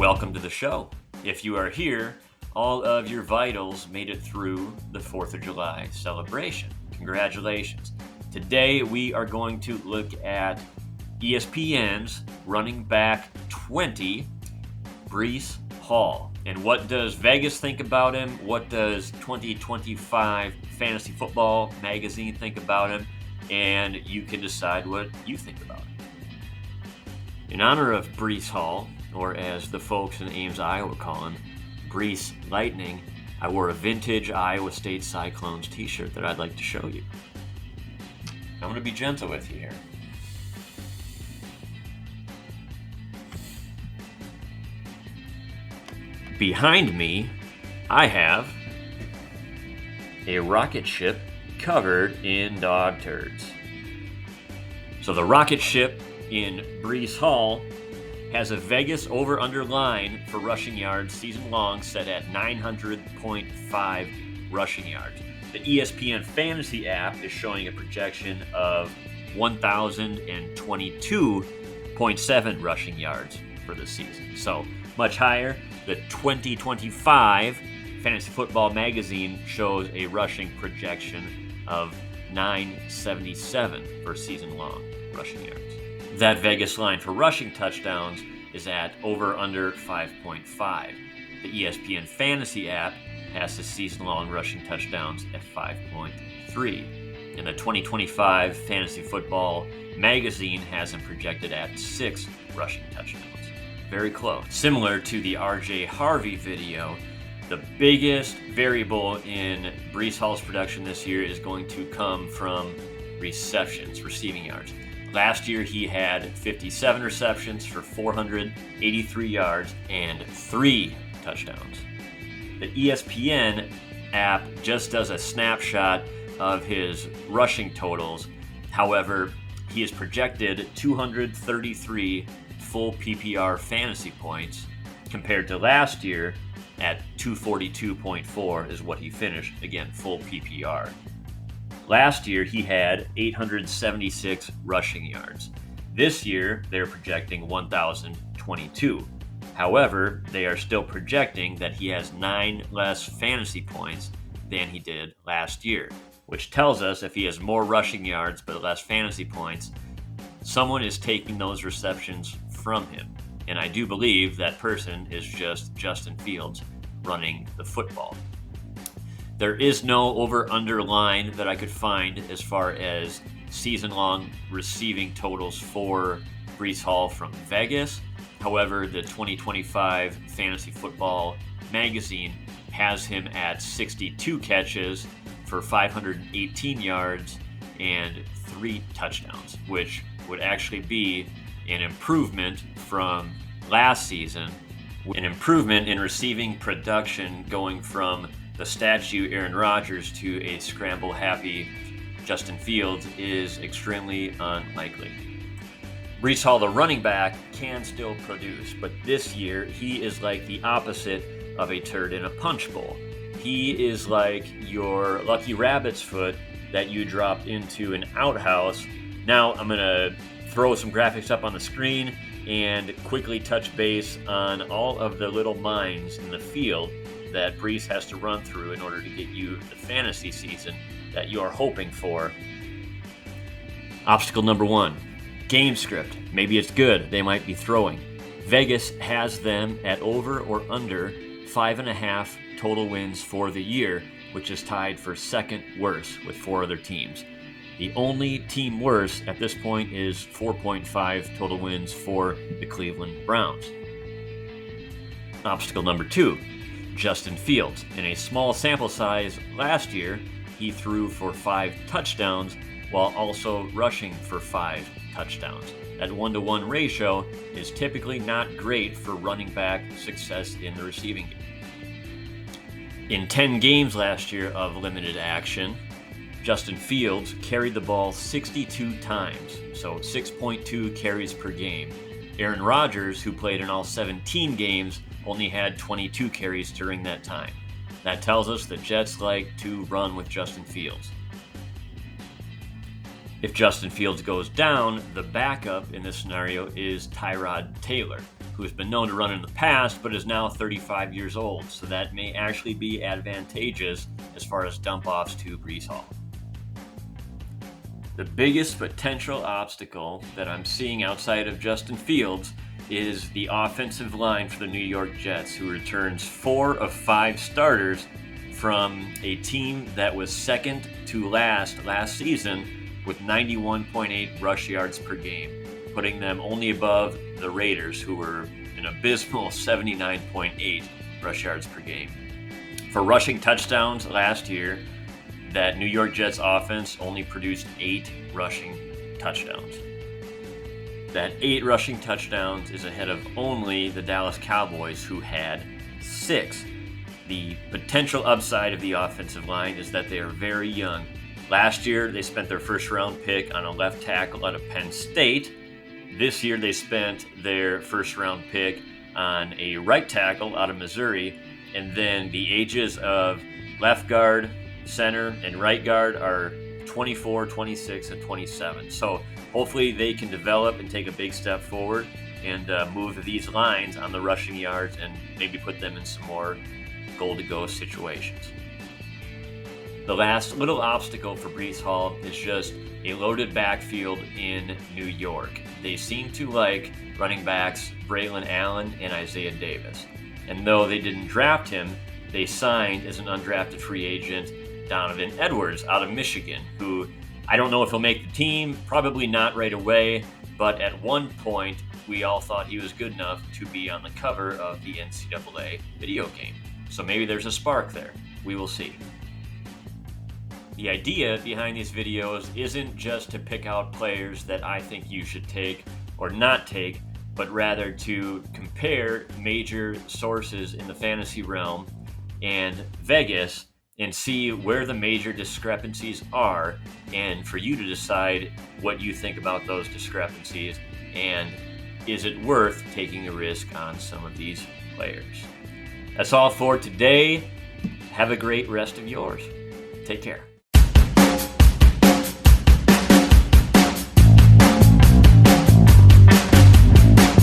Welcome to the show. If you are here, all of your vitals made it through the 4th of July celebration. Congratulations. Today we are going to look at ESPN's running back 20, Breece Hall. And what does Vegas think about him? What does 2025 Fantasy Football magazine think about him? And you can decide what you think about him. In honor of Breece Hall, or as the folks in Ames, Iowa call him, Breece Lightning, I wore a vintage Iowa State Cyclones t-shirt that I'd like to show you. I'm going to be gentle with you here. Behind me, I have a rocket ship covered in dog turds. So the rocket ship in Breece Hall has a Vegas over-under line for rushing yards season long set at 900.5 rushing yards. The ESPN Fantasy app is showing a projection of 1,022.7 rushing yards for the season. So much higher. The 2025 Fantasy Football magazine shows a rushing projection of 977 for season-long rushing yards. That Vegas line for rushing touchdowns is at over-under 5.5. The ESPN Fantasy app has the season-long rushing touchdowns at 5.3. And the 2025 Fantasy Football magazine has them projected at 6 rushing touchdowns. Very close. Similar to the RJ Harvey video, the biggest variable in Breece Hall's production this year is going to come from receptions, receiving yards. Last year, he had 57 receptions for 483 yards and 3 touchdowns. The ESPN app just does a snapshot of his rushing totals. However, he is projected 233 full PPR fantasy points compared to last year at 242.4 is what he finished, again, full PPR. Last year, he had 876 rushing yards. This year, they're projecting 1,022. However, they are still projecting that he has 9 less fantasy points than he did last year, which tells us if he has more rushing yards but less fantasy points, someone is taking those receptions from him. And I do believe that person is just Justin Fields running the football. There is no over-under line that I could find as far as season-long receiving totals for Breece Hall from Vegas. However, the 2025 Fantasy Football magazine has him at 62 catches for 518 yards and 3 touchdowns, which would actually be an improvement from last season, an improvement in receiving production going from the statue Aaron Rodgers to a scramble-happy Justin Fields is extremely unlikely. Breece Hall, the running back, can still produce, but this year he is like the opposite of a turd in a punch bowl. He is like your lucky rabbit's foot that you dropped into an outhouse. Now I'm going to throw some graphics up on the screen and quickly touch base on all of the little mines in the field that Breece has to run through in order to get you the fantasy season that you are hoping for. Obstacle number 1, game script. Maybe it's good. They might be throwing. Vegas has them at over or under 5.5 total wins for the year, which is tied for second worst with 4 other teams. The only team worse at this point is 4.5 total wins for the Cleveland Browns. Obstacle number 2, Justin Fields. In a small sample size last year, he threw for 5 touchdowns while also rushing for 5 touchdowns. That 1-to-1 ratio is typically not great for running back success in the receiving game. In 10 games last year of limited action, Justin Fields carried the ball 62 times, so 6.2 carries per game. Aaron Rodgers, who played in all 17 games, only had 22 carries during that time. That tells us the Jets like to run with Justin Fields. If Justin Fields goes down, the backup in this scenario is Tyrod Taylor, who's been known to run in the past, but is now 35 years old. So that may actually be advantageous as far as dump-offs to Breece Hall. The biggest potential obstacle that I'm seeing outside of Justin Fields is the offensive line for the New York Jets, who returns 4 of 5 starters from a team that was second to last season with 91.8 rush yards per game, putting them only above the Raiders, who were an abysmal 79.8 rush yards per game. For rushing touchdowns last year, that New York Jets offense only produced 8 rushing touchdowns. That 8 rushing touchdowns is ahead of only the Dallas Cowboys, who had 6. The potential upside of the offensive line is that they are very young. Last year, they spent their first-round pick on a left tackle out of Penn State. This year, they spent their first-round pick on a right tackle out of Missouri. And then the ages of left guard, center, and right guard are 24, 26, and 27. So hopefully they can develop and take a big step forward and move these lines on the rushing yards and maybe put them in some more goal-to-go situations. The last little obstacle for Breece Hall is just a loaded backfield in New York. They seem to like running backs Braylon Allen and Isaiah Davis. And though they didn't draft him, they signed as an undrafted free agent Donovan Edwards out of Michigan, who I don't know if he'll make the team, probably not right away, but at one point we all thought he was good enough to be on the cover of the NCAA video game. So maybe there's a spark there. We will see. The idea behind these videos isn't just to pick out players that I think you should take or not take, but rather to compare major sources in the fantasy realm and Vegas and see where the major discrepancies are, and for you to decide what you think about those discrepancies and is it worth taking a risk on some of these players. That's all for today. Have a great rest of yours. Take care.